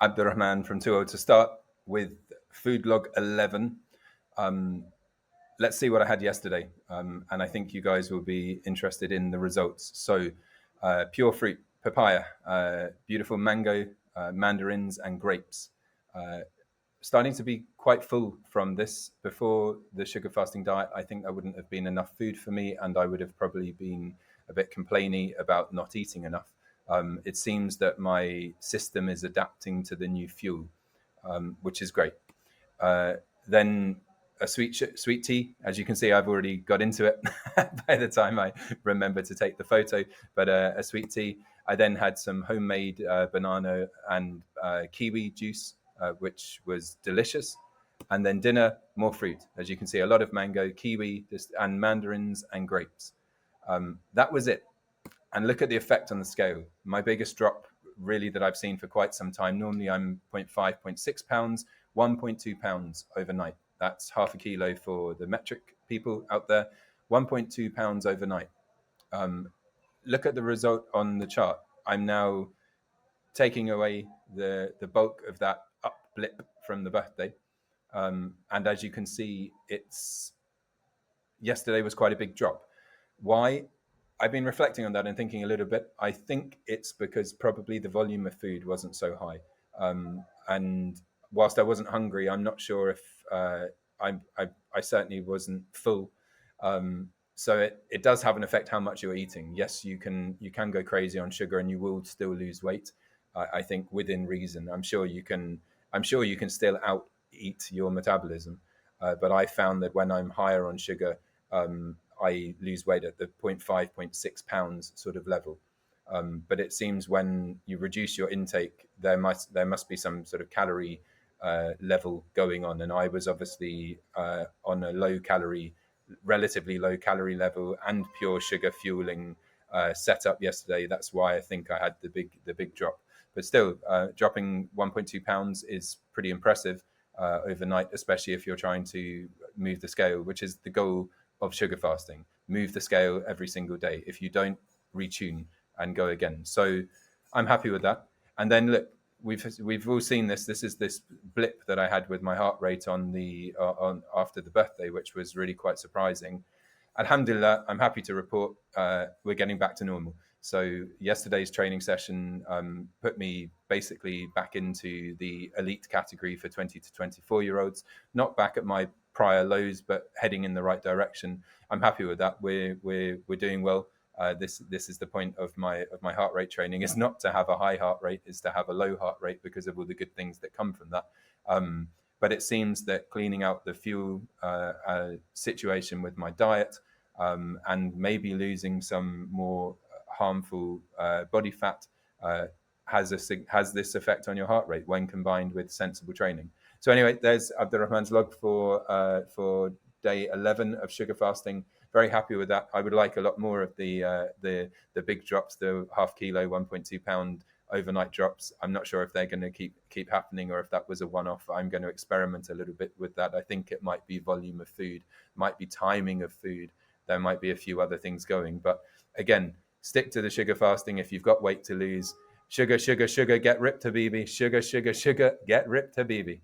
Abdurrahman from 2.0 to start with food log 11. Let's see what I had yesterday. And I think you guys will be interested in the results. So pure fruit, papaya, beautiful mango, mandarins and grapes. Starting to be quite full from this. Before the sugar fasting diet, I think that wouldn't have been enough food for me, and I would have probably been a bit complainy about not eating enough. It seems that my system is adapting to the new fuel, which is great. Then a sweet tea. As you can see, I've already got into it by the time I remember to take the photo. But a sweet tea. I then had some homemade banana and kiwi juice, which was delicious. And then dinner, more fruit. As you can see, a lot of mango, kiwi, and mandarins and grapes. That was it. And look at the effect on the scale. My biggest drop really that I've seen for quite some time. Normally I'm 0.5, 0.6 pounds, 1.2 pounds overnight. That's half a kilo for the metric people out there. 1.2 pounds overnight. Look at the result on the chart. I'm now taking away the bulk of that up blip from the birthday. And as you can see, yesterday was quite a big drop. Why? I've been reflecting on that and thinking a little bit. I think it's because probably the volume of food wasn't so high. And whilst I wasn't hungry, I'm not sure if I certainly wasn't full. So it does have an effect how much you're eating. Yes, you can go crazy on sugar and you will still lose weight. I think within reason. I'm sure you can still out eat your metabolism. But I found that when I'm higher on sugar, I lose weight at the 0.5, 0.6 pounds sort of level. But it seems when you reduce your intake, there must be some sort of calorie level going on. And I was obviously on a relatively low calorie level and pure sugar fueling setup yesterday. That's why I think I had the big drop. But still, dropping 1.2 pounds is pretty impressive overnight, especially if you're trying to move the scale, which is the goal of sugar fasting. Move the scale every single day. If you don't, retune and go again. So I'm happy with that. And then look, we've all seen this. This is this blip that I had with my heart rate on after the birthday, which was really quite surprising. Alhamdulillah, I'm happy to report we're getting back to normal. So yesterday's training session put me basically back into the elite category for 20 to 24-year-olds, not back at my prior lows, but heading in the right direction. I'm happy with that. We're doing well. This is the point of my heart rate training, is not to have a high heart rate, is to have a low heart rate because of all the good things that come from that. But it seems that cleaning out the fuel situation with my diet and maybe losing some more harmful body fat has this effect on your heart rate when combined with sensible training. So anyway, there's Abdurrahman's log for day 11 of sugar fasting. Very happy with that. I would like a lot more of the big drops, the half kilo, 1.2 pound overnight drops. I'm not sure if they're going to keep happening or if that was a one-off. I'm going to experiment a little bit with that. I think it might be volume of food, might be timing of food. There might be a few other things going. But again, stick to the sugar fasting if you've got weight to lose. Sugar, sugar, sugar, get ripped, Habibi. Sugar, sugar, sugar, get ripped, Habibi.